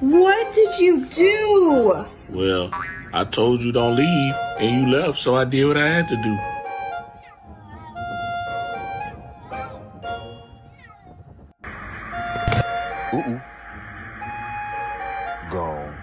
What did you do? Well, I told you don't leave, and you left, so I did what I had to do. Gone.